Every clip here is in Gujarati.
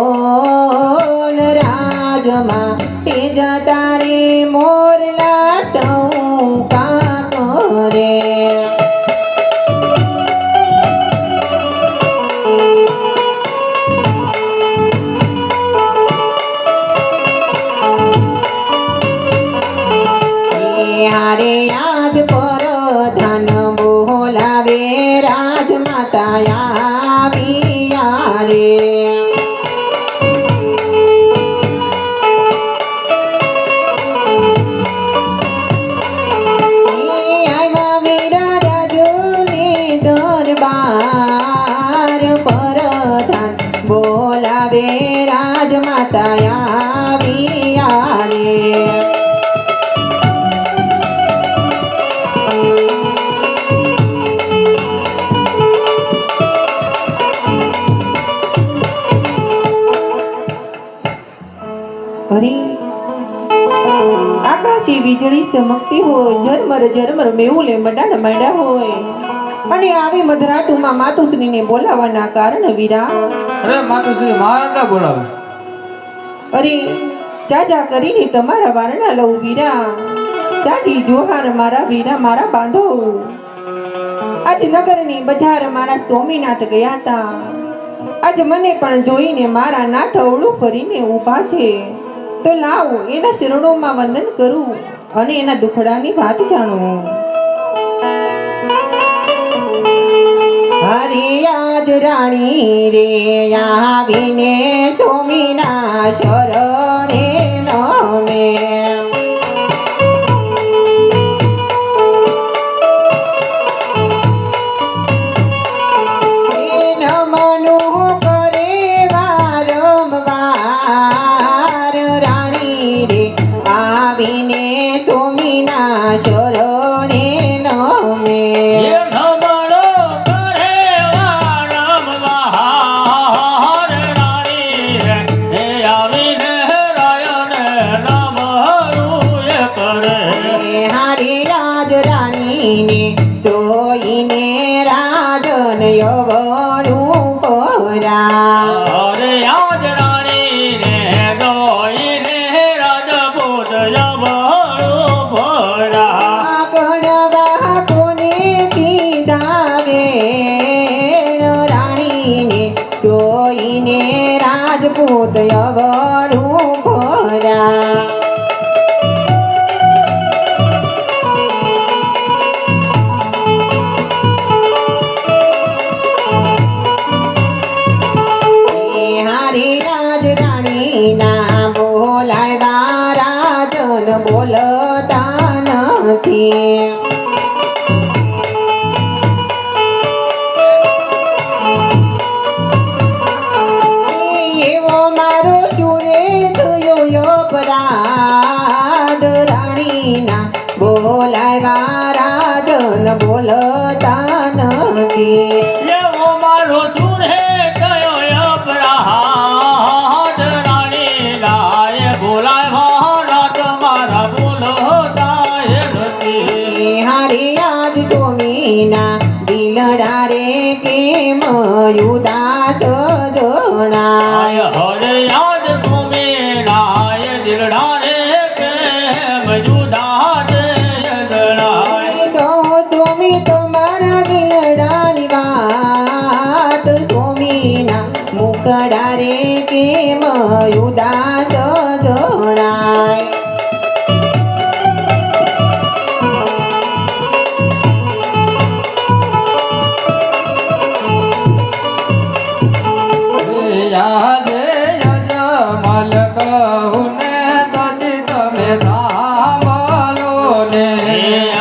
બોલ રાજમાં એ જતા રે મોરલા ટહુકા કરે હારે આજ પર ધન બોલાવે રાજમાતા આવ્યા રે આવ્યા વીરા રાજની દરબાર પર ધન બોલાવે રાજમાતા આવ્યા રે આકાશી વીજળી ચમકતી હોય ઝરમર ઝરમર મેહુલે મડાડા માંડ્યા હોય અને આવી મધરાતુમાં માતુશ્રીને બોલાવાના કારણ વીરા અરે માતુશ્રી મહારાજા બોલાવે અરે ચાચા કરીને તમારા વારણા લઉં વીરા ચાચી જોહાર મારા વીરા મારા બાંધો આજ નગરની બજાર મારા સ્વામીનાથ ગયા હતા આજ મને પણ જોઈને મારા નાથ અવળું કરીને ઊભા છે તો લાવ એના શરણોમાં વંદન કરું અને એના દુખડાની વાત જાણું હરે આજ રાણી રે આવીને સ્વામીના શરણે નમે શરણે નમે નમણો કરે વારંવાર રાણી હે આવીને રાયને નમણું કરે હારી રાજ રાણીને જોઈને રાજન યવણું પરા અરે આજ રાણીને જોઈને રાજપૂત યવણું પરા ગણવા કોને કીધા વેણ રાણીને જોઈને રાજપૂત યવણું પરા હારી રાજ રાણીના બોલાવ્યા રાજન બોલતા નથી એવો મારો સુરે થયો અપરાધ રાણીના બોલાવ્યા રાજન બોલતા નથી એવો મારો સુરે થયો અપરાધ રાણી લાય બોલાવ્યા રાત મારા બોલતા નથી હારી આજ સ્વામીના દિલડા રે કેમ ઉદાસ જણાય હરે યાદ સુમેરાય દિલડા રે કેમ જુદા જણાય કહો સ્વામી તમારા દિલડાની વાત સ્વામીના મુકડા રે કેમ ઉદાસ જણાય યાદ યજમલ કહું ને સતી તમે સાંભળો ને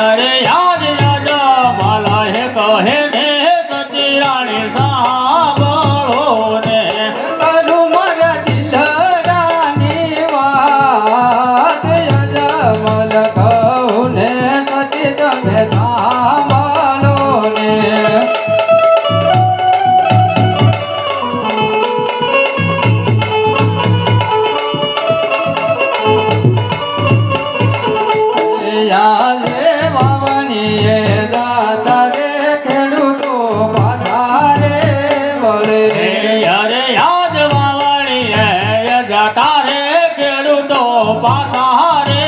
અરે યાદ યજમલ હે કહે ને સતી રાણી સાંભળો ને કરું મારા દિલડાની વાત યજમલ કહું ને સતી તમે સાંભળો ને પાછા રે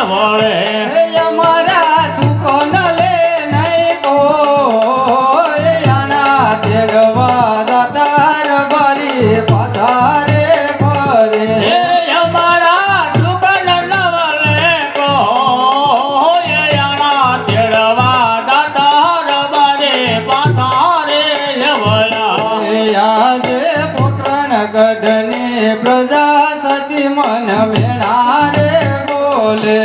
વળે અમારા સુકો ન લે નહીં કોઈ આના તેડવા દાતાર ભરી પાછા રે ફરે હે અમારા દુકાન નવલે કો યાણા તેડવા દાતાર બારે પાછા રે વળા આજે પોકરણ ગઢની પ્રજા સતી મન વેણા રે બોલે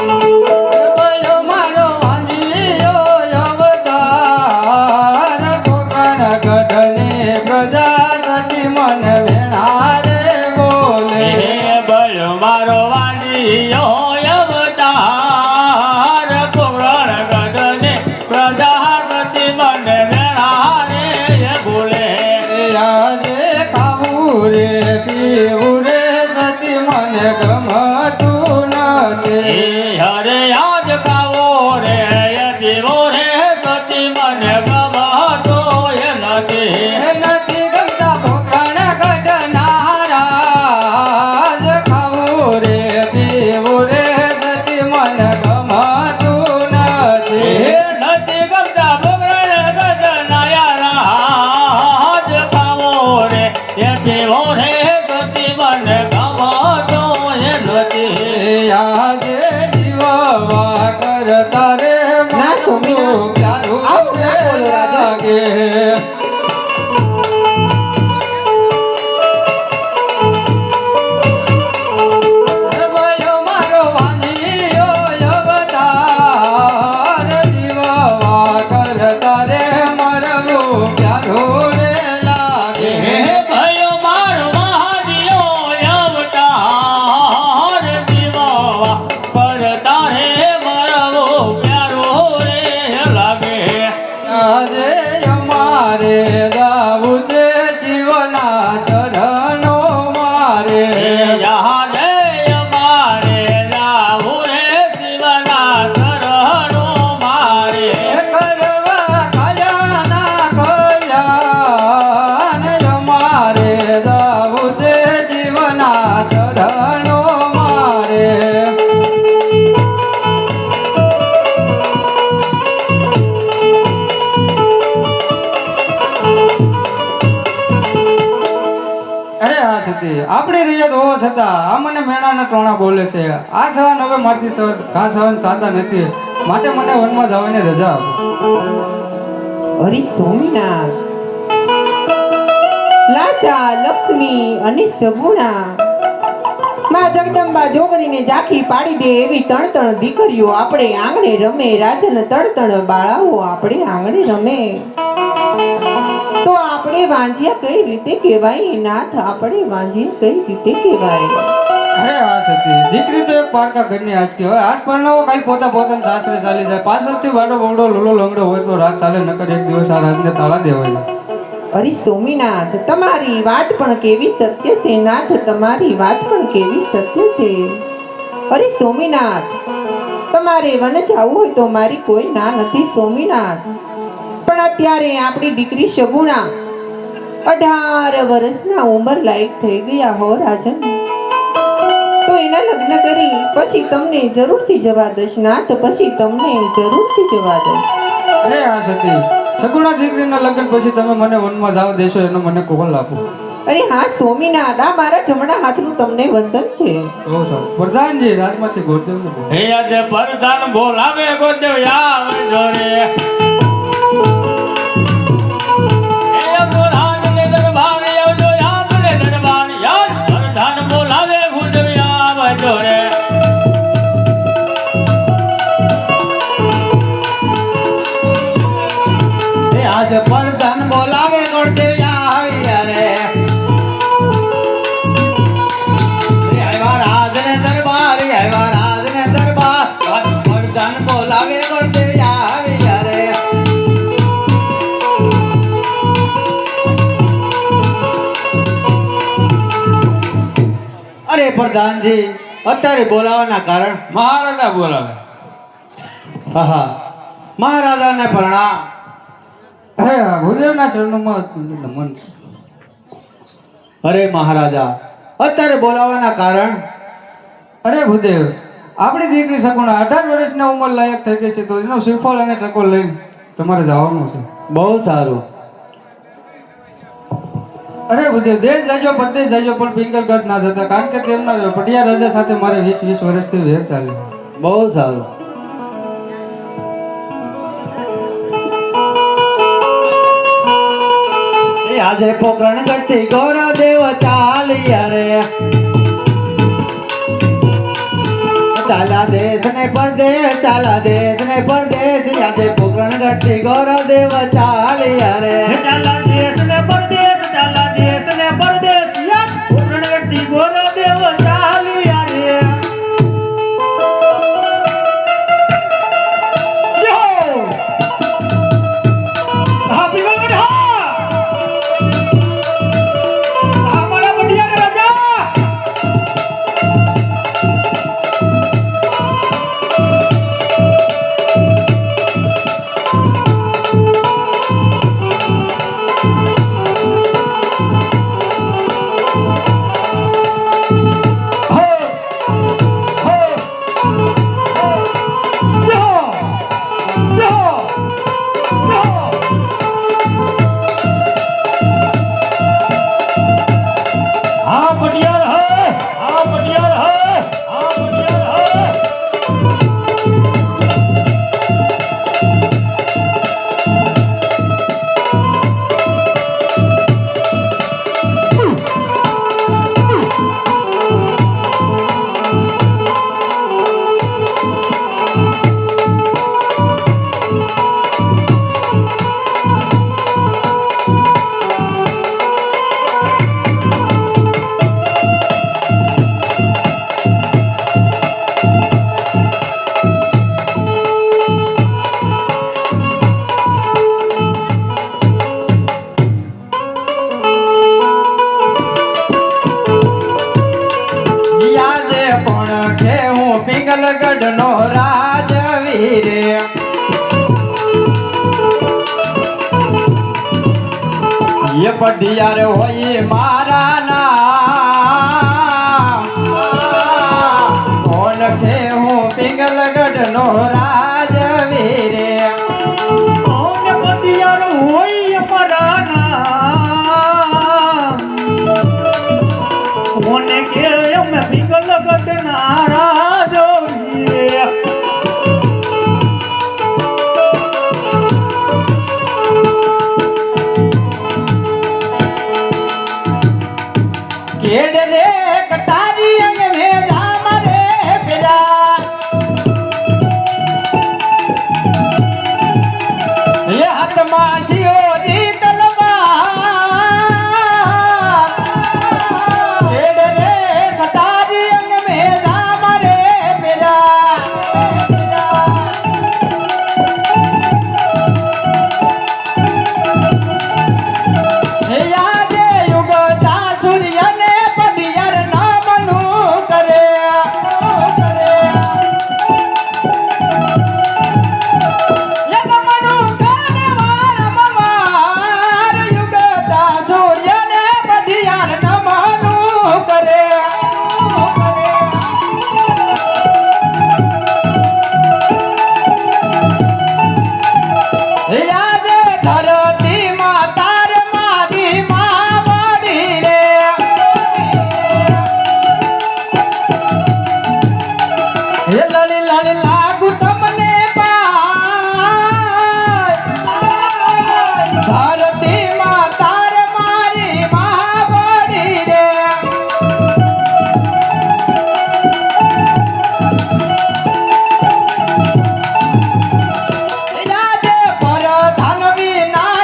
બોલ્યો મારો વાંજીયો અવતાર પોકરણ ગઢની પ્રજા સતી મન વેણા રે બોલે હે બળ મારો વાંડિયો અવતાર કોરણ ગઢને પ્રજાપતિ મને વેણા રે બોલે આજે ખાવું રે પીવું રે સતી મને ગમતું નથી હરે યાદ ખાવો રે પીવો રે સતી મને ગમતો નથી નથી ગમતા પોકરણ ગઢનારાજ ખાવું રે પીવું રે સતી મને ગમતું નથી નથી ગમતા બગડ ગઢ નાયારા ખાવો રે પીવો રે સતી મને ગમતો નથી આજે જીવવા કરતા રે ના, સ્વામિનારાયણ. પ્યારું આવું ના બોલો, રાજા. લાગે બોલ્યો મારો વાંજીયો અવતાર જીવવા કરતા રે મરવું પ્યારું રે લાગે भयो मारो महादियो अवतार जीवा पर तारे मरवो प्यारो रे लागे આજે અમારે જાવું છે જીવના શરણો મારે यहाँ दे मारे जाऊ रे शिवना चरणो मारे કરવા કલ્યાણા કલ્યાણ અમારે જાવું છે જીવના શરણો મારે અરે હા સતી આપણી રિયત હોવા છતાં આ મને મેણાના ટોણા બોલે છે આ સહન હવે મારથી ઘા સહન થતા નથી માટે મને વનમાં જવાની રજા આપો હરિ સ્વામિનાથ લાસા લક્ષ્મી અને સગુણા માં જગદંબા જોગણીને ઝાંખી પાડી દે એવી તણ દીકરીઓ આપણે આંગણે રમે રાજન તણ બાળાઓ આપણે આંગણે રમે તો આપણે વાંજિયા કઈ રીતે કહેવાય નાથ આપણે વાંજિયા કઈ રીતે કહેવાય અરે હા સતી દીકરી તો એક પારકા ઘરની આજ કહેવાય આજ પરણાવો કાલ પોતાના સાસરે ચાલી જાય પાછળથી વાડો બગડો લોલો લંગડો હોય તો રાત ચાલે નકર એક દિવસ આ રાતને તાળા દેવાય અરે સોમીનાથ તમારી વાત પણ કેવી સત્ય છે નાથ તમારી વાત પણ કેવી સત્ય છે અરે સોમીનાથ તમારે વન જવું હોય તો મારી કોઈ ના નથી સોમીનાથ પણ અત્યારે આપણી દીકરી સગુણા 18 વર્ષના ઉંમર લાયક થઈ ગયા હો રાજન તો એના લગ્ન કરી પછી તમને જરૂરથી જવા દઈશ નાથ પછી તમને જરૂરથી જવા દઈશ અરે હા સતી સગુણા દીકરીના લગ્ન પછી તમે મને વનમાં જાવ દેશો એનો મને કોલ આપો અરે હા સોમીનાથ આ મારા જમણા હાથનું તમને વસન છે બહુ સારું પ્રધાનજી રાજમાંથી ગોરદેવનું બોલો. હે આજે પરધાન બોલાવે ગોદેવ આવ જોરે હે પ્રધાન ને દરબાર આવજો યાદ ને દરબાર યાદ પરધાન બોલાવે ગોદેવ આવ જોરે એ આજ પરધાન બોલાવે ગોરદેવ આવી રે આવ્યા રાજને દરબાર આવ્યા રાજને દરબાર આજ પરધાન બોલાવે ગોરદેવ આવી રે અરે પ્રધાનજી અત્યારે બોલાવાના કારણ મહારાજા બોલાવે હા મહારાજાને પ્રણામ અરે આ ભૂદેવના ચરણોમાં નમન છે. અરે મહારાજા અત્યારે બોલાવાના કારણ? અરે ભૂદેવ, આપણી દીકરી સગુણા 18 વર્ષના ઉંમર લાયક થઈ ગઈ છે, તો એનો શ્રીફળ અને ટકો લઈને તમારે જવાનું છે. બહુ સારું. અરે ભૂદેવ, દેશ જાજો પરદેશ જાજો પણ પિંગલગઢ ના જતા, કારણ કે તેમના પટિયા રાજા સાથે મારે 20 વર્ષથી વેર ચાલે. બહુ સારું. એ આજે પોકરણ કરતી ગોરા દેવ ચાલ્યા રે, ચાલા દેશ ને પરદેશ, ચાલા દેશ ને પરદેશ. આજે પોકરણ કરતી ગોરા દેવ ચાલ્યા રે, ચાલા દેશ ને પરદેશ, ચાલા દેશ ને પરદેશ, યસ પૂર્ણવર્તી ગોરો દેવ ચાલ્યા રે. જો હા પિંગલગઢ, હા મારા પટિયાના રાજા. हाँ पटियार है, हाँ पटियार है, हाँ पटियार है. આજે પણ કે હું પિંગલગઢ નો રાજવીર, એ પઢિયાર હોય મારા નામ, કોણ કે હું પિંગલગઢ નો રાજવીર. કોને પટિયાર હોય અમારા નામ, કોને કે અમે પિંગલગઢ ના રાજવીર. કેડ રે કટારી અંગ મેજા મારે પેલા, એ હાથમાં શિયોરી તલવાર. કેડ રે કટારી અંગ મેજા મારે પેલા, હે યાદે યુગતા સૂર્યને પઢિયાર નામનું કરે. યે નમનું કરે વારંવાર, યુગતા સૂર્યને પઢિયાર નામનું કરે. હે યાદે ધરતી માતાર મારી માવડી રે, હે લળી લળી લાગુ તમને પાય, ધરતી માતાર મારી માવડી રે. યાદે પર ધન વિના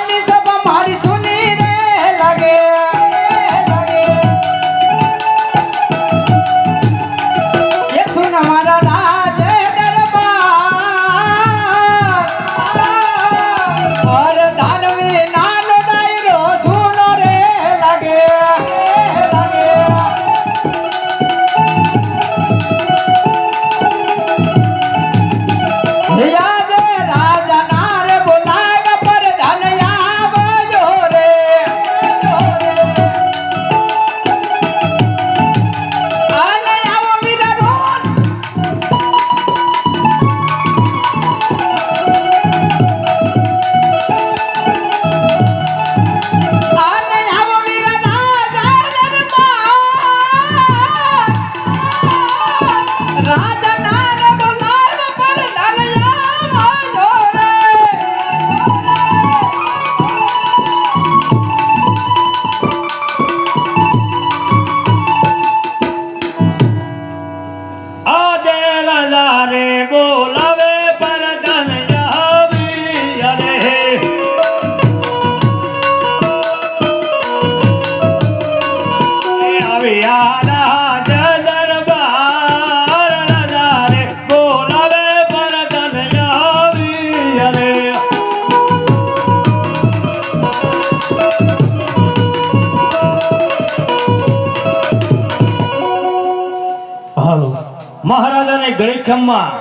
મારી ઘડી ખમમાં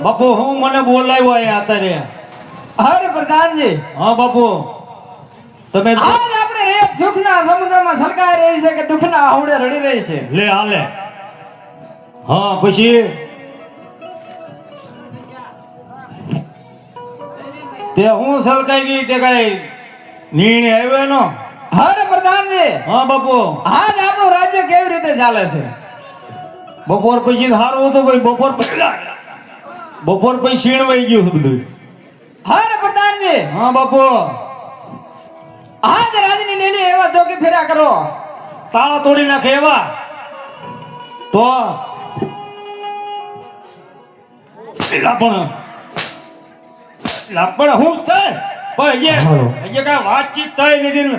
બાપુ હું મને બોલાવ્યો અહીંયા અત્યારે અરે પ્રધાનજી, હા બાપુ તમે આજ આપણે રેત સુખના સમુદ્રમાં છલકાઈ રહી છે કે દુઃખના આવડે રડી રહી છે? લે હાલે હા પછી તે હું સલકાઈ ગઈ તે કઈ નિર્ણય આવ્યો એનો? અરે પ્રધાનજી, હા બાપુ આજ આપણું રાજ્ય કેવી રીતે ચાલે છે? બપોર પછી સારું હતું ભાઈ, બપોર પછી ક્ષીણવાઈ ગયું છે બધું. અરે પ્રધાનજી, હા બાપુ આજ રાજની લીલી એવા ચોકી ફેરા કરો તાળા તોડી નાખે એવા તો લાપણ હું થાય પણ હજી કઈ વાતચીત થઈ નથી.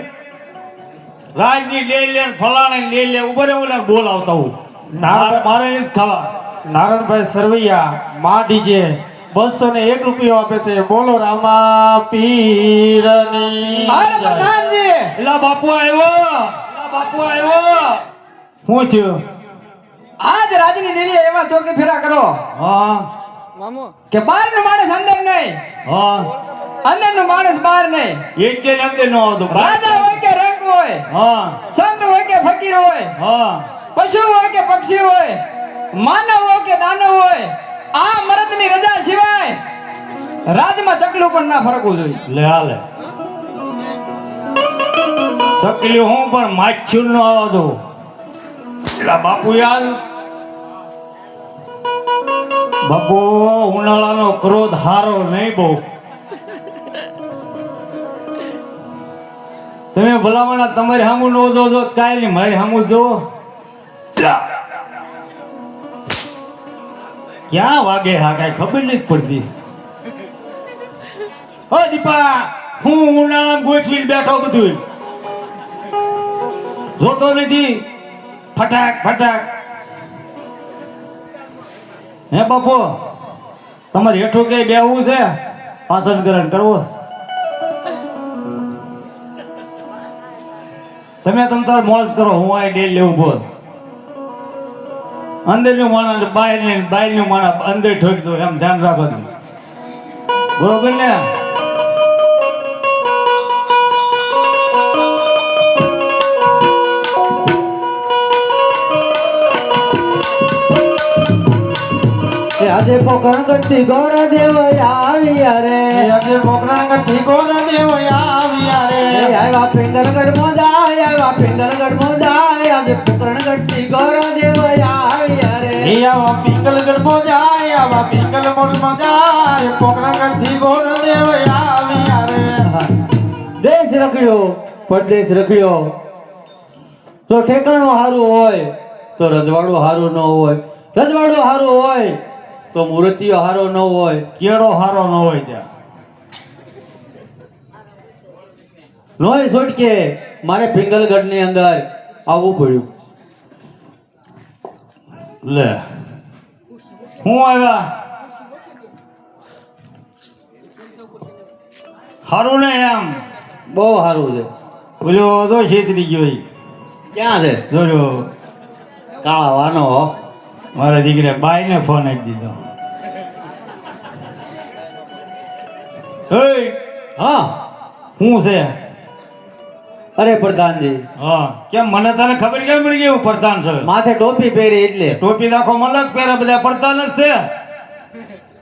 રાજની લે લે ફલાણે લે લે ઉભરે ઓલા બોલાવતા હું મારે નથી ખાવા. નારણભાઈ સરવૈયા માં ડીજે 201 રૂપિયો આપે છે. બોલો રામા પીરની અરે જય. પ્રધાનજી, એલા બાપુ આવ્યો, એલા બાપુ આવ્યો. શું થયું? આજ રાજની લીલી એવા ચોકી ફેરા કરો હા કે બહાર નો માણસ અંદર નહીં, હા અંદર નો માણસ બહાર નહીં. એક કે અંદર ન આવતો. રાજા હોય કે રંગ હોય, હા સંત હોય કે ફકીર હોય, હા પશુ હોય કે પક્ષી હોય, માનવ હોય કે દાનવ હોય, આ મરદની રજા સિવાય રાજમાં ચકલું પણ ના ફરકવું જોઈએ. લે હાલે સકલી હું પણ માછુર નો આવવા દો. એલા બાપુ યાર બાપુ ઉનાળાનો ક્રોધ હારો નહીં બહુ. તમે ભલામણા તમારી સામું નો દો કાંઈ નહીં, મારી સામું જો. ક્યાં વાગે હા કાંઈ ખબર નથી પડતી. ઓ દીપા હું ઉનાળામાં ગોઠવીને બેઠો બધું જોતો નથી. ફટાક ફટાક હે બાપુ તમારે હેઠું કઈ બેહવું છે? આસન ગ્રહણ કરવો? તમે તાર મોજ કરો, હું આ ડેલ લેવું બોલ. અંદરનું માણસ બહારનું માણસ અંદર ઠોકી દો એમ ધ્યાન રાખો તમે. બરોબર ને? આજે પોકરણ કરતી ગોરા દેવ આવ્યા રે, આજે મોકરાંગ ઠીકો ના દેવ આવ્યા રે. આવ્યા પિંગલગઢ મોજા, આવ્યા પિંગલગઢ મોજા, આજે પોકરણ કરતી ગોરા દેવ આવ્યા રે. એ આવા પિંગલગઢ મોજાય, આવા પિંગલગઢ મોજાય, પોકરાંગ ઠીકો ના દેવ આવ્યા રે. દેશ રખડ્યો પરદેશ રખડ્યો, તો ઠેકાણું હારું હોય તો રજવાડું હારું ન હોય, રજવાડું હારું હોય તો મૂર્તિઓ હારો ન હોય, કેળો હારો ન હોય ત્યાં. નોય છોટકે મારે પિંગલગઢ ની અંદર આવવું પડ્યું. લે હું આવ્યા હારું ને એમ. બહુ સારું છે. બોલ્યો તો છેતરી ગયો ઈ. ક્યાં છે? જોજો કાળા વાનો હો. મારા દીકરે બાઈને ફોન આપી દીધો. એય હા શું છે? અરે પ્રધાનજી, હા કેમ મને તને ખબર કેમ પડી ગઈ હું પ્રધાન છું? માથે ટોપી પહેરી એટલે. ટોપી નાખો મલક પહેરે, બધા પ્રધાન જ છે.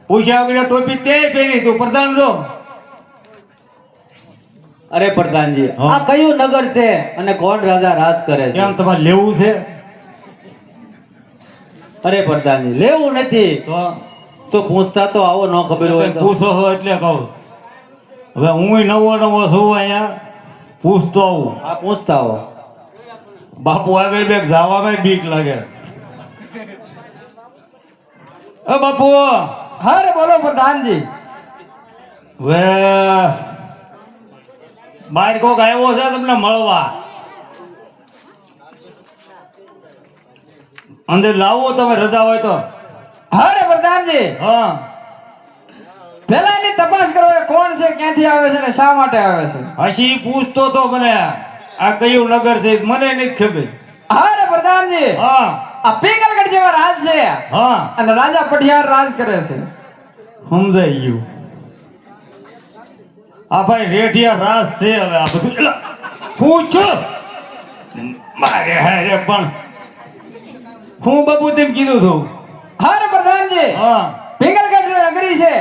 પૂછ્યા વગર ટોપી તે પહેરી, તું પ્રધાન છો? અરે પ્રધાનજી, હા. આ કયું નગર છે અને કોણ રાજા રાજ કરે છે? કેમ તમારે લેવું છે? અરે પ્રધાનજી, લેવું નથી તો પૂછતા તો આવો ન ખબર હોય તો. પૂછો છો એટલે કહું. હવે હું નવો નવો છું અહીંયા, પૂછતો આવું. આ પૂછતા હો. બાપુ આગળ બેક જવામાં બીક લાગે. એ બાપુ અરે બોલો પ્રધાનજી. હવે બહાર કોક આવ્યો છે તમને મળવા, અંદર લાવો તમે રજા હોય તો. અરે પ્રધાનજી, હા પેલા એની તપાસ કરો એ કોણ છે, ક્યાંથી આવે છે ને શા માટે આવે છે. હસી પૂછતો તો મને આ કયું નગર છે મને નથી ખબર. અરે પ્રધાનજી, હા આ પિંગલગઢ જેવા રાજ છે હા અને રાજા પઢિયાર રાજ કરે છે. સમજાઈ ગયું. આ ભાઈ રેઢિયા રાસ છે. હવે આ બધું એલા, પૂછો મારે હારે પણ હું બાપુ તેમ કીધું તું. હારે પ્રધાનજી હા પિંગલગઢ નગરી છે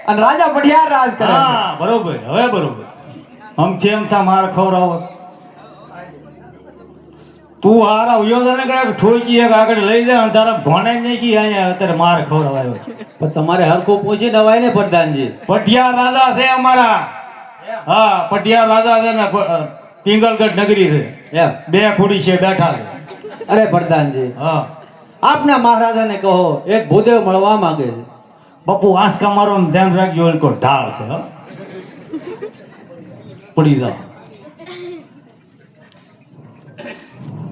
અને રાજા પઢિયાર રાજ કરે છે. હા બરોબર. હવે બરોબર. આમ જેમ થા માર ખવડાવો તું હારા યોજને કરે ઠોકી એક આગળ લઈ જાય અને તારા ભણે નહીં કી અહીંયા અત્યારે માર ખવડાવ્યો. પણ તમારે હરખું પૂછી નવાય ને પ્રધાનજી. પટિયા રાજા છે અમારા. હા પટિયા રાજા છે ને પિંગલગઢ નગરી છે. એમ બે ખુડી છે બેઠા છે. અરે પ્રધાનજી, હા આપના મહારાજાને કહો એક ભૂદેવ મળવા માંગે છે. બાપુ આંસકા મારો ધ્યાન રાખજો. એ કોઈ ઢાળ છે હો. પડી જાઓ.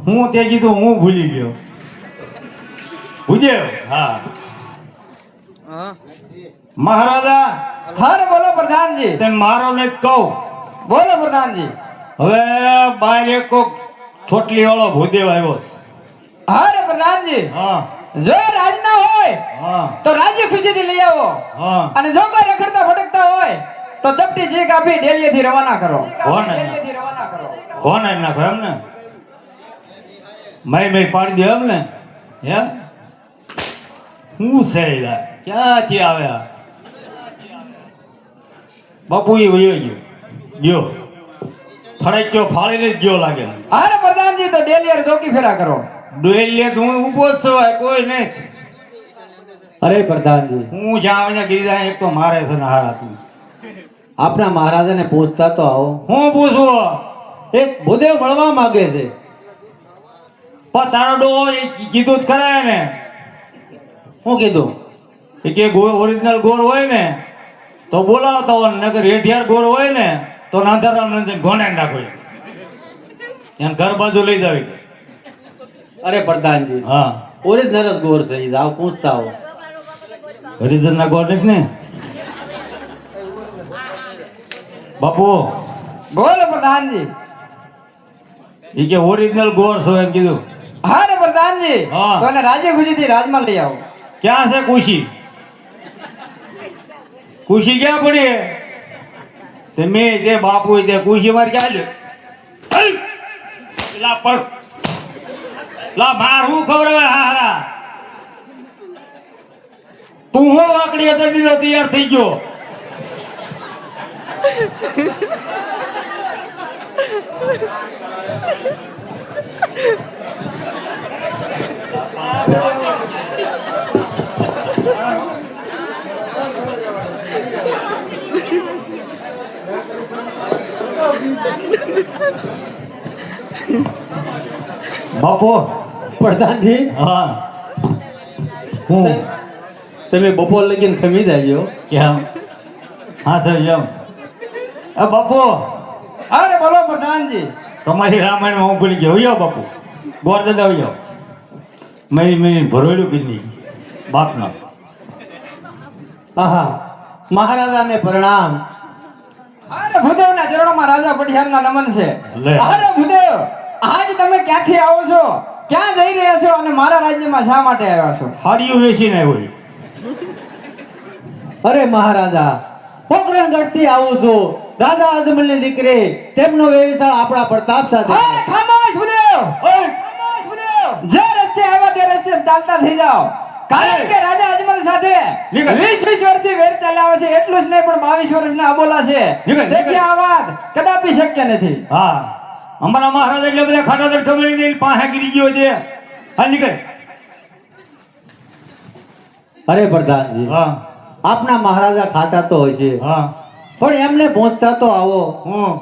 હું તે કીધું હું ભૂલી ગયો. ભૂજેવ. હા મહારાજા હારે બોલો પ્રધાનજી. તે મારો ને જ કહું. બોલો પ્રધાનજી. હવે બહાર એક કોક છોટલી વાળો ભૂદેવ આવ્યો છે. હારે પ્રધાનજી હા જો રાજના હોય હા તો રાજી ખુશીથી લઈ આવો હા અને જો કોઈ રખડતા ભટકતા હોય તો ચપટી ચીક આપી ડેલીએથી રવાના કરો. કોને? ડેલીએથી રવાના કરો. કોને નાખો એમ ને માઈ પાડી દે એમ ને. હે હું છે યાર? ક્યાંથી આવ્યા બાપુ? એ વયો ગયો ફડાક્યો ફાળીને જ ગયો લાગે. હારે પ્રધાનજી તો ડેલીએ ચોકી ફેરા કરો. ડોયલે તો હું ઊભો જ છું. કોઈ નહીં. અરે પ્રધાનજી, હું જ્યાં અહીંયા ગીરી એક તો મારે છે ને હારા તું. આપના મહારાજાને પૂછતા તો આવો. હું પૂછું એક ભૂદેવ મળવા માંગે છે. પણ તારો ડો કીધું જ કરાય ને. શું કીધું? એ કે ઓરિજિનલ ગોર હોય ને તો બોલાવતા હોય, નકર રેઢિયાર ગોર હોય ને તો નાંધારામ નંદન ઘોણે નાખો. એને ઘર બાજુ લઈ જાવી. અરે પ્રધાનજી, હા ઓરિજિનલ જ ગોર છે. ઈ આવો પૂછતા આવો. હરિજન ના ગોર નથી ને બાપુ? બોલો પ્રધાનજી. એ કે ઓરિજિનલ ગોર છો એમ કીધું. હારે પ્રધાનજી હા. તો એને રાજી ખુશીથી રાજમાં લઈ આવો. ક્યાં છે ખુશી? ખુશી ક્યાં પડી? તે મેં તે બાપુ તે ખુશી મારી ક્યાં લ્યો? લા પણ લા માર હું ખબર હવે હારા તું હો વાકડી હતો દીનો તૈયાર થઈ ગયો. બાપુ પ્રધાનજી, હા હું તમે બપોર લગીને ખમી જાજો. કેમ? હા સર એમ. બાપુ હારે બોલો પ્રધાનજી. તમારી રામાયણમાં હું ભૂલી ગયો. હોયો બાપુ ગોર દાદા હોયો. મેરી ભરોડ્યું પી નહીં બાપના. આહા, મહારાજાને પ્રણામ. હારે ભૂદેવના ચરણોમાં રાજા પઢિયારના નમન છે. લે. હારે ભૂદેવ, આજ તમે ક્યાંથી આવો છો, ક્યાં જઈ રહ્યા છો અને મારા રાજ્યમાં શા માટે આવ્યા છો? હાડીઓ વેચીને આવ્યો. અરે મહારાજા, પોકરણગઢથી આવું છું. રાજા અજમલની દીકરી, તેમનો વેવિશાળ આપણા પ્રતાપ સાથે. હારે ખામોશ ભૂદેવ. ઓય ખામોશ ભૂદેવ. જે રસ્તે આવ્યા તે રસ્તે ચાલતા થઈ જાઓ. કારણ કે રાજા અજમલ સાથે નીકળ. 20 વર્ષથી વેર ચાલ્યા છે. એટલું જ નહીં પણ 22 વર્ષના અબોલા છે. નીકળ, તેથી આ વાત કદાપી શક્ય નથી. હા અમારા મહારાજ એટલે બધા ખાટા દર ખમણી દઈને પાસે ગીરી ગયો છે. હાલ નીકળ. અરે પ્રધાનજી, હા આપના મહારાજા ખાટા તો હોય છે, હા પણ એમને પહોંચતા તો આવો. હું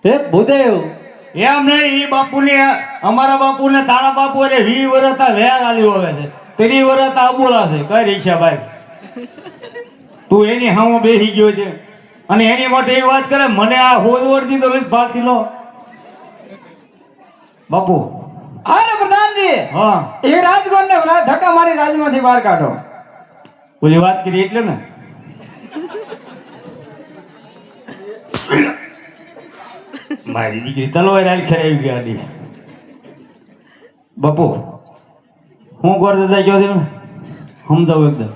હે ભૂદેવ, એમ નહીં. એ બાપુને અમારા બાપુને તારા બાપુ અરે 20 વર્ષ વેર આલ્યું આવે છે. 30 વર્ષ અબોલા છે. કઈ રીક્ષા ભાઈ તું એની હામો બેસી ગયો છે અને એની માટે એ વાત કરે મને આ હોદવડ દીધો લઈ ફાળતી લો. બાપુ હારે પ્રધાનજી, હા એ રાજગોરને ધક્કા મારી રાજમાંથી બહાર કાઢો. ઓલી વાત કરી એટલે ને મારી દીકરી તલવાર આલ ખેરાવી ગઈ આડી. બાપુ હું ગોર દાદા કહો દે સમજાવું એકદમ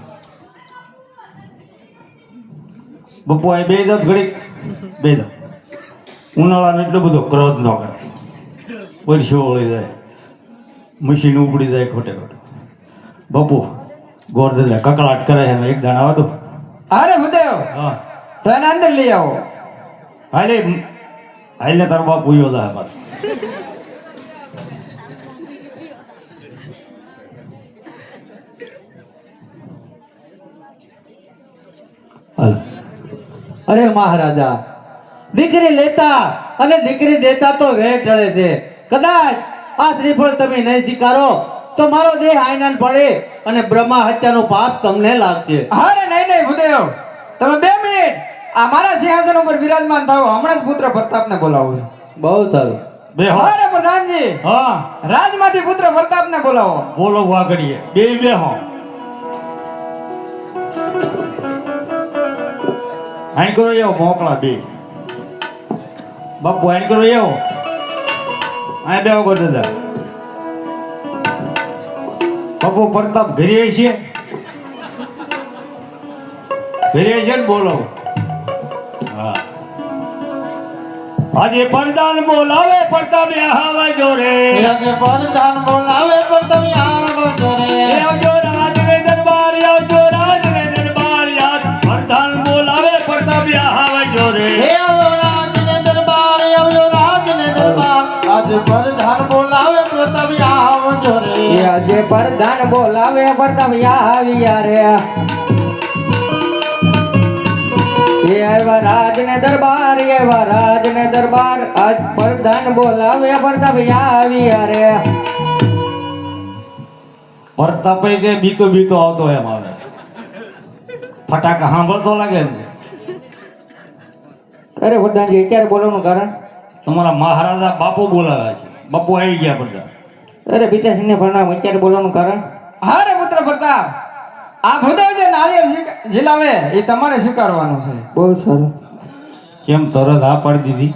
બપુ આ બે જાત ઘડીક બે જાત ઉનાળાનો એટલો બધો ક્રોધ ન કરે પરસો વળી જાય મશીન ઉપડી જાય ખોટે ખોટે બપુ ગોર દાદા કકળાટ કરે છે એક દાણા વાતો અરે ભૂદેવ હા તો એને અંદર લઈ આવો હાલે તારો બાપ ઉયો જાય પાછો હાલો. અરે મહારાજા દીકરી લેતા અને દીકરી દેતા તો વેઠ ટળે છે કદાચ આ શ્રીફળ તમે નહીં સ્વીકારો તો મારો દેહ આયનાન પડે અને બ્રહ્મા હત્યાનું પાપ તમને લાગશે અરે નહીં ભૂદેવ તમે 2 મિનિટ આ મારા સિંહાસન ઉપર બિરાજમાન થાઓ હમણાં જ પુત્ર પ્રતાપને બોલાવો બહુ સારું બે હો અરે પ્રધાનજી હા રાજમાંથી પુત્ર પ્રતાપને બોલાવો બોલો વાગડીએ બે હો આઈન કરો એવો મોકળા બે બાપુ આઈન કરો એવો આ બે વગર દાદા બાપુ પ્રતાપ ઘરે છે ને બોલો હા આજે પરદાન બોલાવે પ્રતાપ આવે જોરે આજે પરદાન બોલાવે પણ તમે આવજો રે આવજો રાજને દરબાર આવજો રાજને દરબાર યાદ પરદાન બોલાવે પ્રતાપ આવે જોરે હે આવજો રાજને દરબાર આવજો રાજને દરબાર આજે પરદાન બોલાવે પ્રતાપ આવજો રે આજે પરધાન બોલાવે પ્રતાપ આવ્યા રે એવા રાજને દરબાર આજ પરધાન બોલાવે પ્રતાપ આવ્યા રે પ્રતાપે કે બીતો આવતો એમ આવે ફટાકા સાંભળતો લાગે ને અરે પ્રધાનજી અત્યારે બોલવાનું કારણ તમારા મહારાજા બાપુ બોલાવ્યા છે બાપુ આવી ગયા બધા અરે પિતાશ્રીને પ્રણામ અત્યારે બોલવાનું કારણ અરે પુત્ર પ્રતાપ આ ભૂદેવ જે નાળિયેર ઝીલાવે એ તમારે સ્વીકારવાનું છે બહુ સારું કેમ તરત આ પાડી દીધી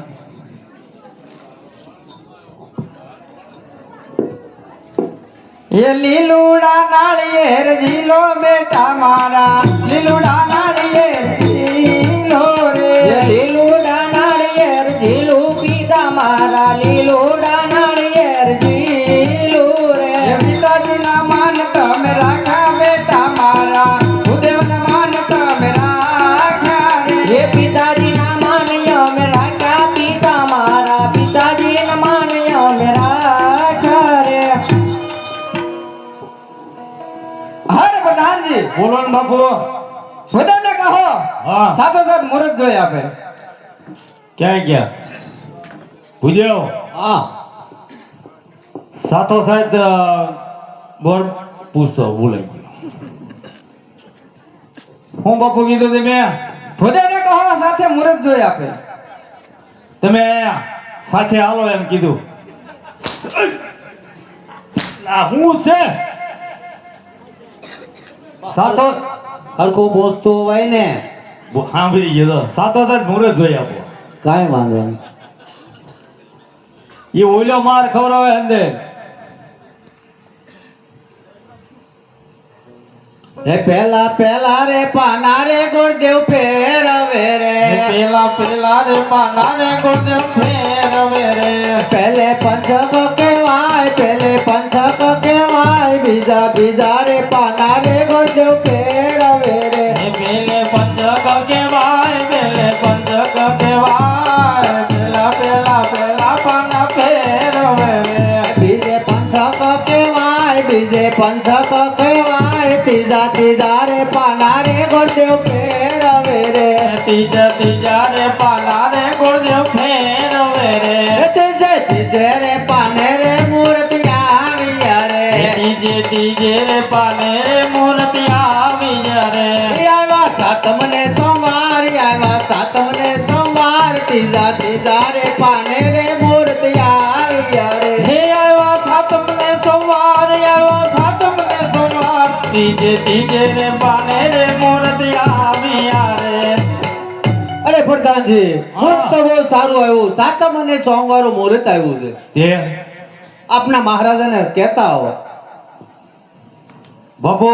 એ લીલુડા નાળિયેર ઝીલો બેટા મારા લીલુડા નાળિયેર ઝીલો રે લીલુડા નાળિયેર ઝીલું પીતા મારા લીલુડા નાળિયેર ઝીલું રે એ પિતાજીના માન તમે રાખા બેટા મારા ભૂદેવના માન તમે રાખ્યા રે હે પિતાજીના માનય અમે રાખ્યા પિતા મારા પિતાજીના માનય અમે રાખ્યા રે હર પ્રધાનજી બોલો ને બાપુ ભૂદેવને કહો હા સાથોસાથ મુહૂર્ત જોઈ આપે ક્યાં ગયા ભૂદેવ હા સાથો સાથ બોર્ડ પૂછતો ભૂલાઈ ગયો હું બાપુ કીધું તમે ભૂદેવને કહો સાથે મુહૂર્ત જોઈ આપે તમે સાથે હાલો એમ કીધું આ હું છે સાતો હરખું બોસતું હોય ને સાંભળી ગયો તો સાતો સાથ મુહૂર્ત જોઈ આપો કાંઈ વાંધો નહીં એ ઓલો માર ખવડાવે અંદર હે પહેલા રે પાના રે ગુરુદેવ ફેરવે રે પેલા રે પાના રે ગોદેવ ફેરવે રે પહેલે પંચક કહેવાય બીજા રે પાના રે ગુરુદેવ ફેરવે રે પેલે પંચક કહેવાય પેલા પાના ફેરવે રે બીજે પંચક કહેવાય ત્રીજા રે પાના રે ગુરુદેવ ફેરવે રે ત્રીજા રે પાના રે ગોદેવ ફેરવે રે ત્રીજે રે પાને રે મૂર્તિ આવી રે ત્રીજે રે પાને રે મૂર્તિ આવી રે આવ્યા સાતમને સોમવાર ત્રીજા રે પાને રે મૂર્તિ આવી રે હે આવ્યા સાતમને સવાર ત્રીજે રે પાને રે મૂર્તિ આવી રે અરે પ્રધાનજી મુહૂર્ત તો બહુ સારું આવ્યું સાતમ અને સોમવાર મુહૂર્ત આવ્યું છે તે આપના મહારાજાને કહેતા હો બાપુ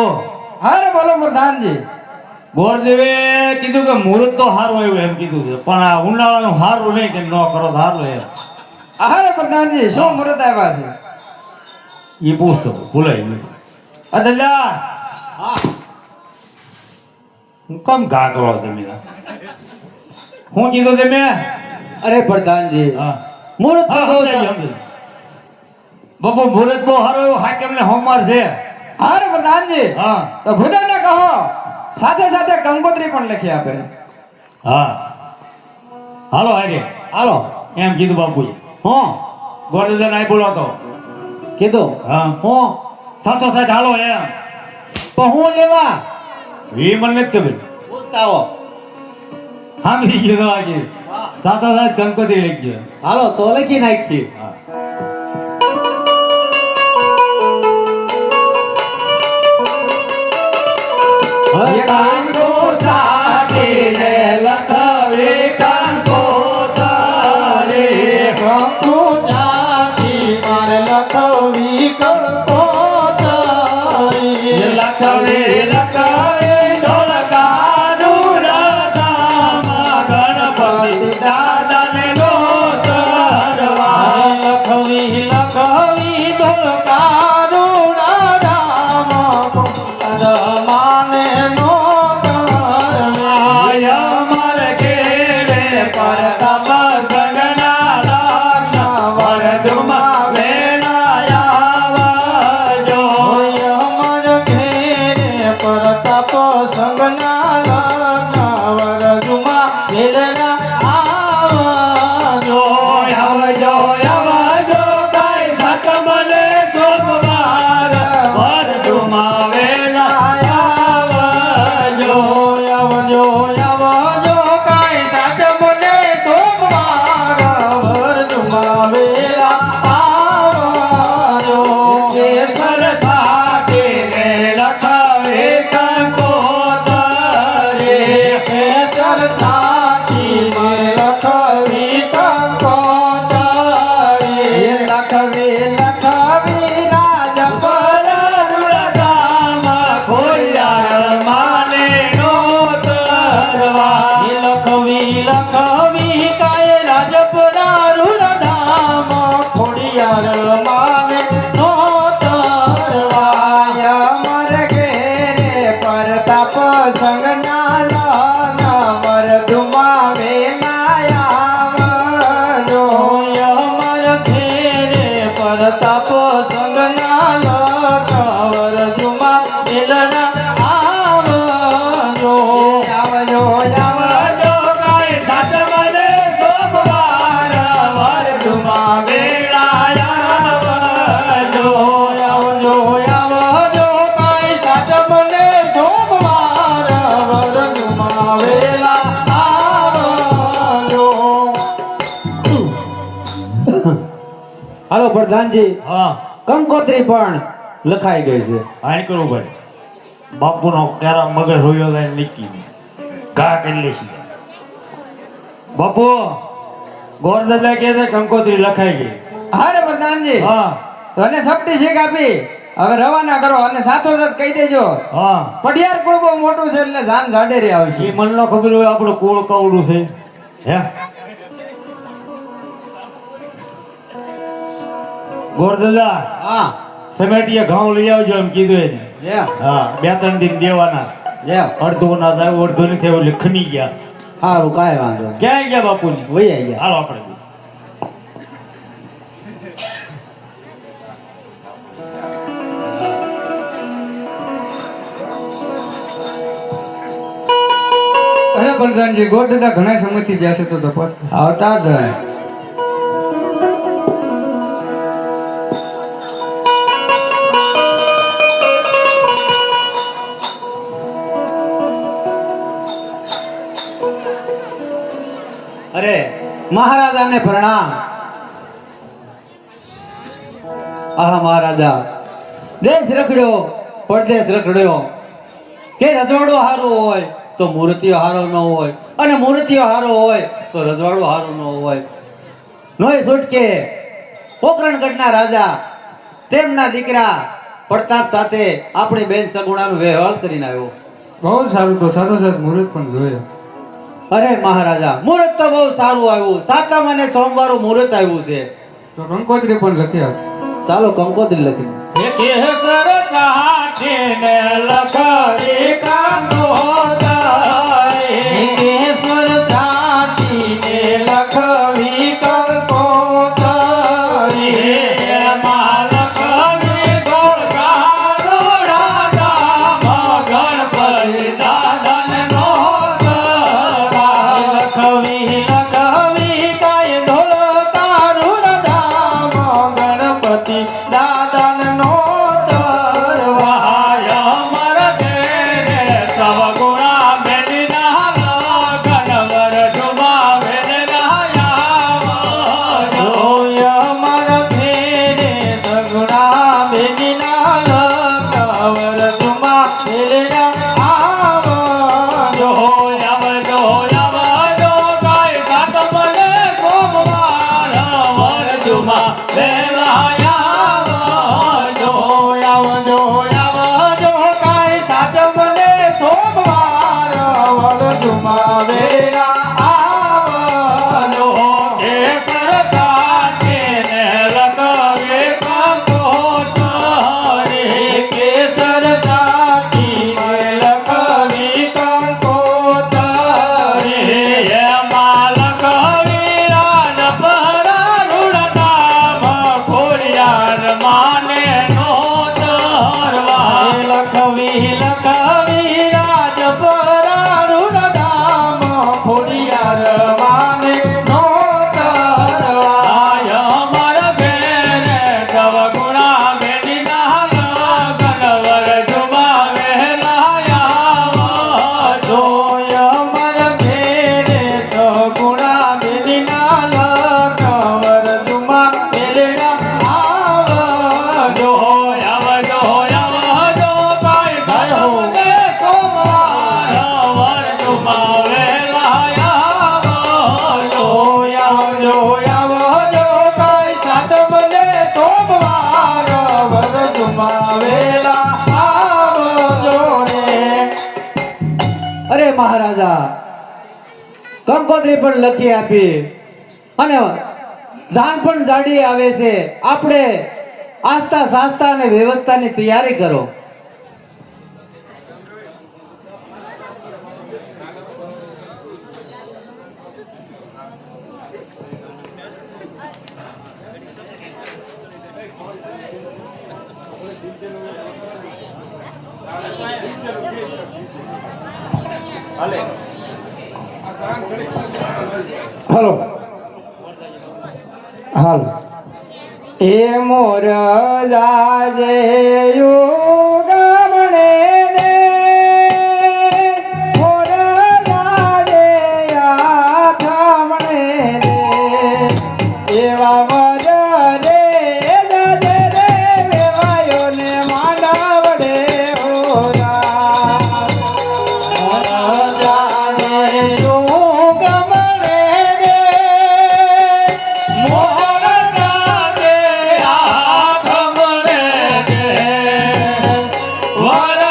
અરે બોલો પ્રધાનજી. ગોરદેવે કીધું કે મુહૂર્ત તો સારું આવ્યું એમ કીધું છે, પણ આ ઉનાળાનું સારું નહીં, તેમ ન કરો તો સારું એમ અરે પ્રધાનજી શું મુહૂર્ત આવ્યા છે? એ પૂછતો ભૂલાઈ ગયું. અદલ્યા હું કેમ ઘા કરો તમે? શું કીધું તમે? અરે પ્રધાનજી હા મુહૂર્ત તો બહુ સમજાય, સારું. સમજાય. બાપુ મુહૂર્ત બહુ સારું એવું હાકેમને હોમવાર છે. અરે પ્રધાનજી હા તો ભૂદાને કહો સાથે સાથે કંકોત્રી પણ લખી આપે. હા હાલો હારે હાલો એમ કીધું બાપુએ. હું ગોરદાદાને આય બોલાવતો. કીધું હા હું સાથો સાથ હાલો એમ. પણ હું લેવા એ મને નથી ખબર. બોલતા આવો. સાંભળી ગયો તો આજે સાથો સાથ કંકોત્રી લઈ ગયો. હાલો તો લખી નાખી. હા હવે કાંકો સાટીને લખાવે કંકોત્રી. કંકો ચાટી મારે લખવી કંકોત્રી. લખાવે લખાવે ધોળકાનું રાધામાં ગણપતિ દાદાને નોતરવા. લખવી લખવી ધોળકાનું રાધામાં રમાને નોતરવા. મારે ઘેરે પરતપ સંગના લગ્ન વરદુમાં વેણાયાવજો. મારે ઘેરે પરતપ સંગના લગ્ન વરદુમાં વેણાયાવજો. આવજો આવજો કાંઈ સાતમને સોમવાર વરદુમાં વેણાયાવજો. આવજો આવજો કાંઈ સાતમને સોમવાર વરદુમાં વેણાયાવજો. કેસર છાટીને લખાવે કંકોત્રી. કેસર છાટીને લખવી કંકોત્રી. લખવી લખવી રાજપર રૂડગામાં ખોડિયાર માને નોતરવા. લખવી લખવી કાય રાજપરા રૂડધામ ખોડિયાર માને નોતરવા. મારે ઘેરે પરતાપ સંગના લગ્ન વરદુમાં વેલાયાવજો. મારે ઘેરે પરતાપ સંગના લગ્ન વરદુમાં વેલાયાવજો. આવજો આવજો કાંઈ સાતમને સોમવાર વરદુમાં વેલાયાવજો. આવજો આવજો કાંઈ સાતમને સોમવાર વરદુમાં વેલાયાવજો. હાલો પ્રધાનજી હા કંકોત્રી પણ લખાઈ ગઈ છે. આઈ કરવું પડે. બાપુનો કેરા મગજ હોયો જાય નીકળી ઘા કરી લેશે. બાપુ ગોરદાદા કહે છે કંકોત્રી લખાઈ ગઈ. અરે પ્રધાનજી હા તો એને સપટી શીખ આપી હવે રવાના કરો અને સાથોસાથ કહી દેજો હા પઢિયાર કુળ બહુ મોટું છે એટલે જાન જાડેરી આવશે. એ મને ન ખબર હોય આપણું કુળ કવડું છે હે. ગોરદાદા હા સમેટીએ ઘઉં લઈ આવજો એમ કીધું એને. લે હા 2-3 દિન દેવાના છે. લે અડધો ના થાય અડધો નથી થયો એટલે ખમી ગયા. સારું કાંઈ વાંધો નહીં. ક્યાં ગયા બાપુની? વહી ગયા. હાલો આપણે અરે પ્રધાનજી ગોડ દાદા ઘણા સમયથી ગયા છે તો તપાસ આવતા જ નહીં. અરે મહારાજાને પ્રણામ. આહા મહારાજા દેશ રખડ્યો પરદેશ રખડ્યો કે રજવાડો હારો હોય તો મૂર્તિઓ હારો ન હોય અને મૂર્તિઓ હારો હોય તો રજવાડો હારો ન હોય. નોય છૂટકે પોકરણગઢના રાજા તેમના દીકરા પ્રતાપ સાથે આપણી બેન સગુણાનો વ્યવહાર કરીને આવ્યો. બહુ સારું. તો સાથોસાથ મુહૂર્ત પણ જોયો. અરે મહારાજા, મુહૂર્ત તો બહુ સારું આવ્યું. સાતમ અને સોમવારનું મુહૂર્ત આવ્યું છે. તો કંકોત્રી પણ લખી આપ. ચાલો કંકોત્રી લખીને. કેસર ચાટીને લખરી કંકોત્રી. કેસર ચાટીને લખવી કંકોત્રી. એમાં લખવી ગોળકારોડા ગામ ગણપતિ દાદાનો દરબાર. લખવી કાંઈ ઢોલકારું ધામ ગણપતિ દાદાનો દરબાર. અમર ઘેરે સવ ગુણા બેલીના લગન વર ડુબાવેલ રહ્યા. અમર ઘેરે સગુણા બેલીના લગન વર ડુબાવેલ રહ્યા. જો આવજો કાંઈ સાત મને સોમવાર વર ડુબાવેલા. જો આવજો કાંઈ સાત મને સોમવાર વર ડુબાવેલા. કેસર ચાટીને લખવે કંકોત્રી. કેસર ચાટીને લખવી કંકોત્રી. એમાં લખવી રાજપરા રૂડધામ ખોડિયાર માને નો દરબાર. લખવી રાજપરા રૂડધામ ખોડિયાર માને નો દરબાર. અમર ઘેરે સવ ગુણા બેલીના લગન વર ડુબાવેલા. જો અમર ઘેરે સગુણા બેલીના લગન વર ડુબાવેલા. જો આવજો કાંઈ સાતમને સોમવાર વર ડુબાવેલા. જો આવજો કાંઈ સાતમને સોમવાર વર ડુબાવેલા. અરે મહારાજા, કંકોત્રી પણ લખી આપી અને જાન પણ જાડી આવે છે. આપણે આસ્થા શાસ્ત્રા અને વ્યવસ્થાની તૈયારી કરો. હાલો એ મોર જાજે યુગમણે દે મોર જાજે આથમણે દે એવા વર રે જાજે રે વેવાયો ને માંડવડે હોરા જાને શું ગમણે દે મોર જાજે આથમણે દે વર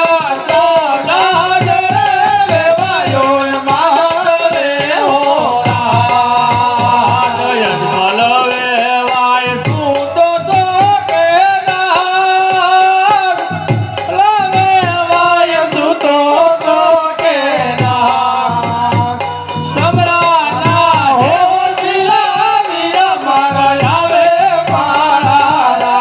તો જાજે રે વેવાયો ને માંડવડે હોરા જયજમલ વેવાય સૂતો તો કેદાર. વેવાય સૂતો તો કેદાર. સમરાના હોશિલા વીર મારા આવે મારા.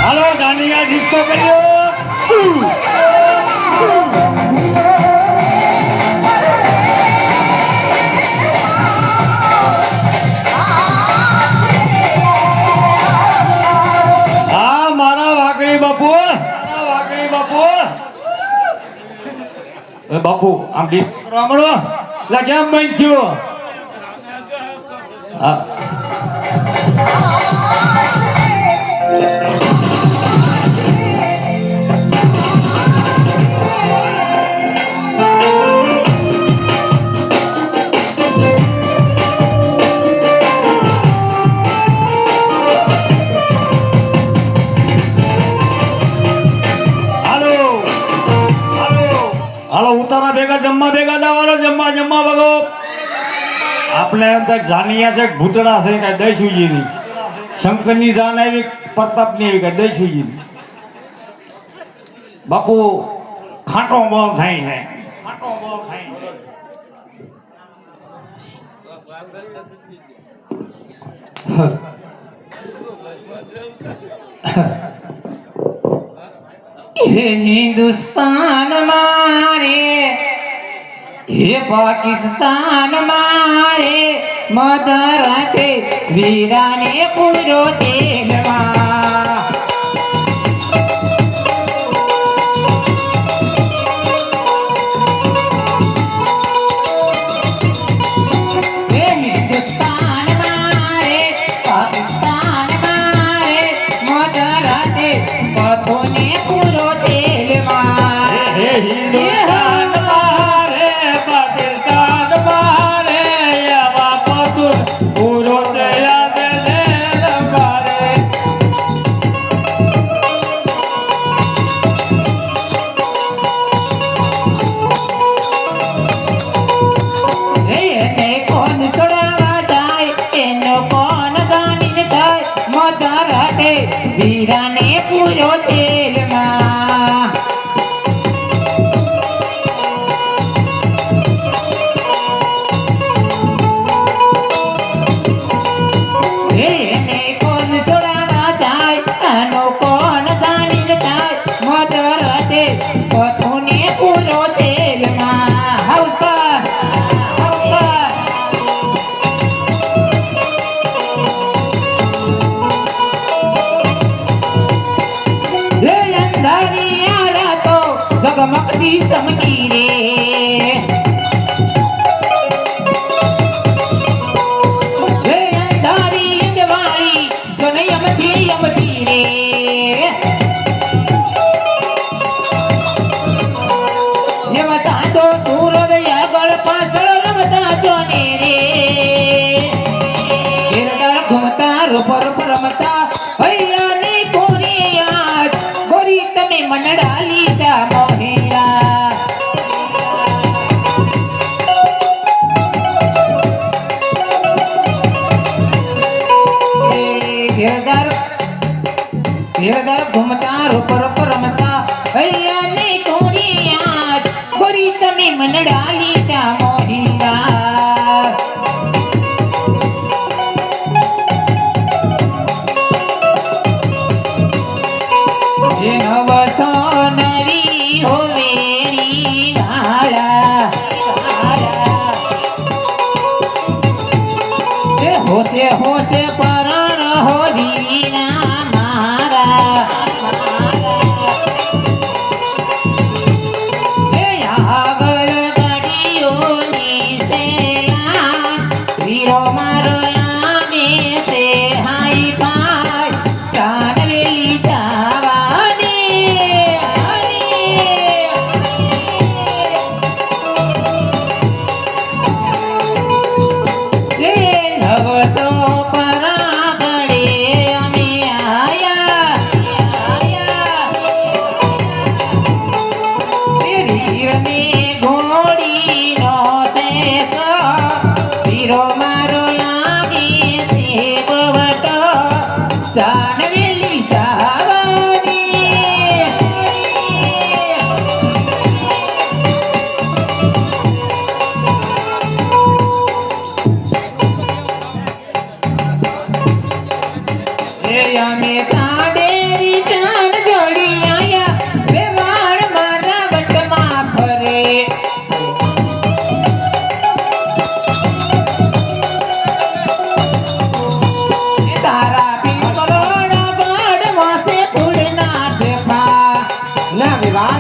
હાલો દાંડિયા ડિસ્કો કર્યો. હા મારા વાકડી બાપુ બાપુ આમ ડીપ કરવા મળો એટલે કેમ બંધ થયો હા હાલો ઉતારા ભેગા ભેગા દાવાલો જમવા ભગો આપણે એમ તક જાનિયા છે ભૂતડા છે કે દઈશુજીની શંકરની જાન આવી પ્રતાપની આવી કે દઈશુજીની બાપુ ખાટો બહુ થાય છે ખાટો બહુ થાય હે હિન્દુસ્તાન મારે હે પાકિસ્તાન મારે મધરાતે વીરાને પૂરો જેલમાં હે હિન્દુસ્તાન મારે પાકિસ્તાન મારે મધરાતે પથોને પૂરો જેલમાં હે હિન્દુસ્તાન મારે પાકિસ્તાન મારે એવા પતુર પૂરો થયા બેલેલ મારે એને કોણ છોડાવા જાય એનો કોણ જામીન થાય મધરાતે વીરાને પૂરો જેલમાં એને કોણ છોડાવા જાય આનો કોણ જામીન થાય મધરાતે પથુને પૂરો જેલમાં હાઉસકાર હાઉસકાર હે અંધારિયા રાતો ઝગમગતી ચમકી રે હે અંધારી અંજવાળી જનયમથી યમતી રે એવા સાધો સૂર્યોદય આગળ પાછળ રમતા જોને રે ઘેરદાર ઘૂમતા રૂપ રમતા હૈયાની કોરી યાદ ગોરી તમે મનડા લીધા મોહેરા ઘેરદાર ઘૂમતા રૂપ રમતા હૈયાની કોરી યાદ ગોરી તમે મનડા લીધા મોહેરા એ નવસો નવી હોવેડી વાળા એ હોશે હોશે પરણ હોવીના મારા એ આગળ ગાડીઓની સેલા વીરો મારો લાગે છે હાઈ ભાઈ ચાનવેલી જવાની એ નવસો પરાગળે અમે આયા એ વીરને ઘોડીનો શેષ વીરો મારો લાગે છે બવટો ચાનવેલી જવાની એ અમે ચાડેરી ચાંદ જોડી આયા બે વાળ મારા વટમાં ફરે એ તારા પીપળોનો ગઢ વાસે ધૂળના ઢેફા લે વિવાહ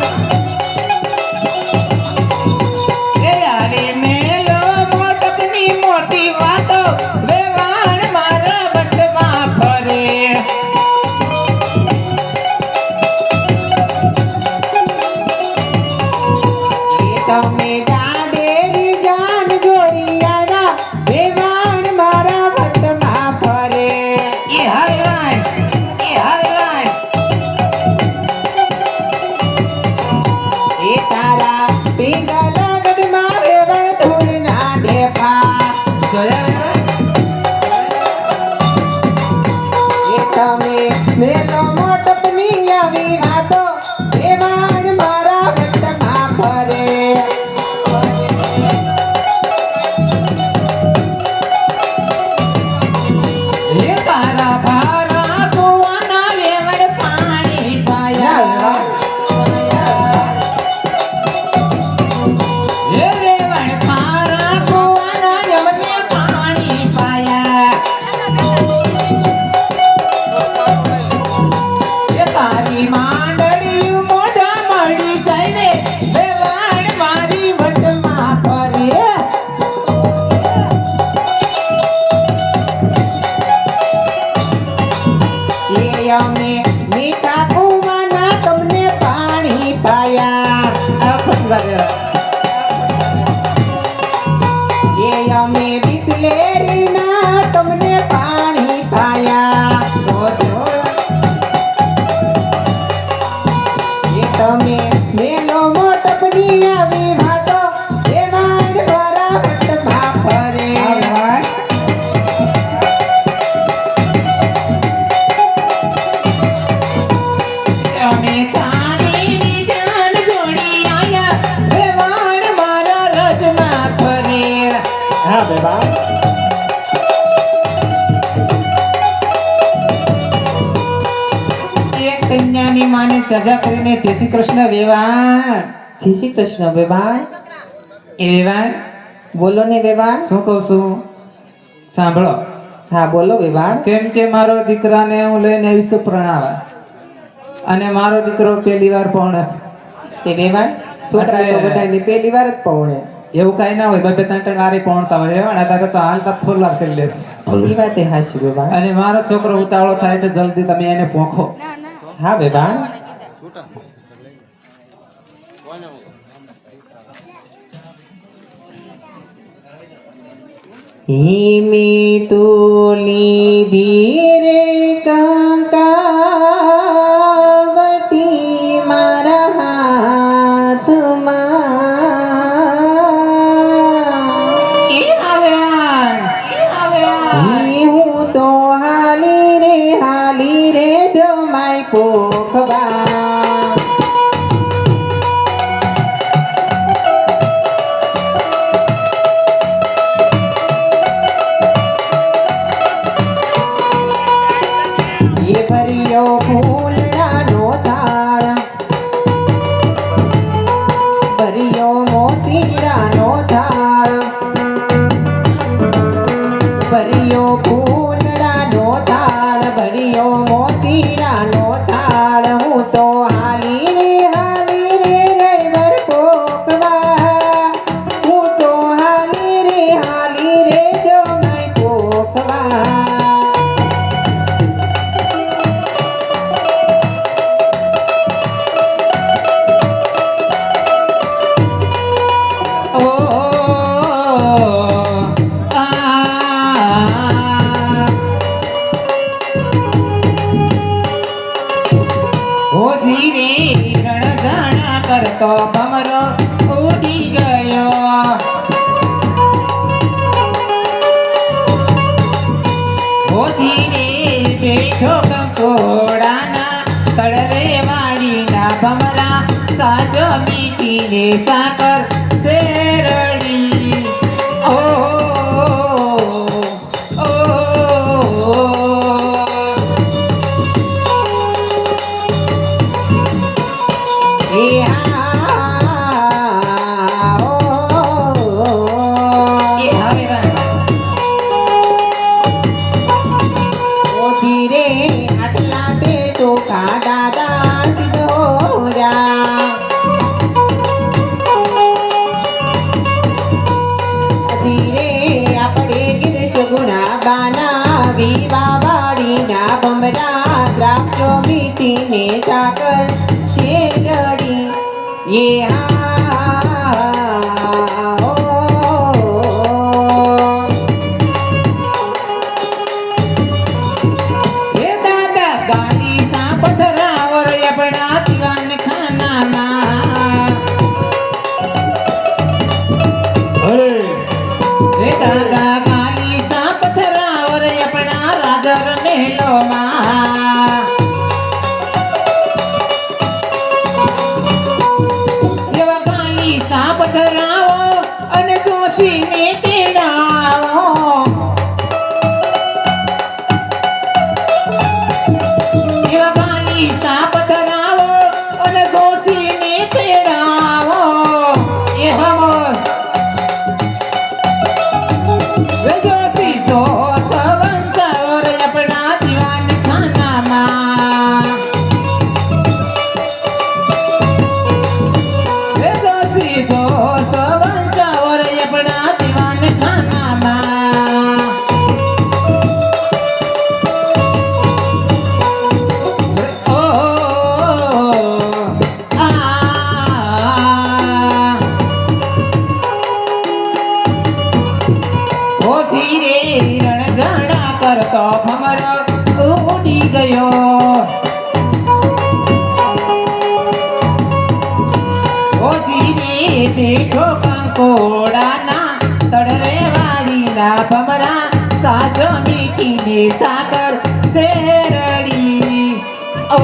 એ અમે બિસલેરીના તમને પાણી પાયા તો શું? એ તમે મેલો મોટપની આવી વાતો એ માંડ દ્વારા વટમાં ફરે. અમે ચાંદીની જાન જોડી આયા વેવાણ મારા રજમાં ફરે. હા બેબા એક કન્યાની માને સજા કરીને જય શ્રી કૃષ્ણ વેવાણ. જય શ્રી કૃષ્ણ બેબા. એ વેવાણ બોલો ને બેબા. શું કહું છું સાંભળો. હા બોલો બેબા. કેમ કે મારો દીકરાને હું લઈને આવીશું પ્રણાવા અને મારો દીકરો પહેલી વાર પૌણસ. તે બેબા છોકરા તો એટલે- બધાની પહેલી વાર જ પૌણે. એવું કઈ ના હોય બે ત્રણ ત્રણ વારે પહોંચતા હોય વેવાણ અત્યારે તો હાલતા ફૂલ વાર કરી લેશ. એ વાત એ હાચી બેબા. અને મારો છોકરો ઉતાવળો થાય છે જલ્દી તમે એને પોખો. હા બેબા. હિમી તુલી ધીરે કંકાવટી મારા હાથમાં. હું તો હાલી રે જમાઈ પોખવા. એ ભર્યો ફૂલડાનો થાળ ભર્યો મોતીડાનો થાળ ભર્યો ફૂલડાનો થાળ ભર્યો મોતીડાનો થાળ. હું તો હાલી રે રૈવર પોકવા. હું તો હાલી રે જમાઈ પોકવા. ઓ ધીરે રણઝાણા કરતો ભમરો ઉડી ગયો. ઓ ધીરે બેઠો કંકોડાના તળરે વાળીના ભમરા સાસો મીઠીને સાકર શેરડી. ઓ એ હા ઓ એ હવે ઓછી રે આટલા તે તો કાડા દાંત દોર્યા. ધીરે આપણે ગિરશ ગુણા બાના વિવા વાડીના ભમરા દ્રાક્ષો મીઠીને સાકર શેરડી. એ હા ઓ એ દાદા ગાંધી સા પથરાવર આપણા દીવાન ખાનામાં. અરે એ દાદા ગાંધી સા પથરાવર આપણા રાજર મહેલોમાં. એવા ગાંધી સા પથરાવો અને શોષીને તેડાવો. એવા ગાલી સાપ ધરાવો અને શોષીને તેડાવો. એ હમો શોષી તો સવંતવર આપણા દીવાન કરતો ભમરો ઉડી ગયો ઓજીને બેઠો કંકોડાના તડરે વાળીના ભમરા સાસો મીઠીને સાકર શેરડી ઓ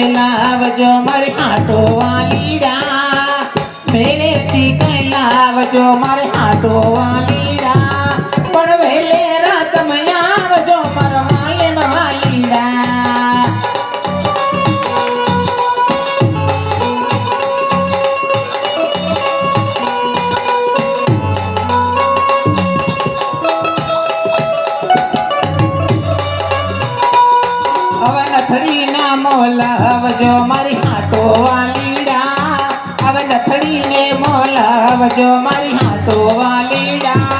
લાવજો મારે આટો વાલીડા મેળેથી કઈ લાવજો મારે આટો વાલીડા પણ વેલે રાત માં આવજો મારા વાલે વાલીડા હવે નથડી ના મોલાવજો મારી હાટો વાલીડા હવે નથડી ને મોલાવજો મારી હાટો વાલીડા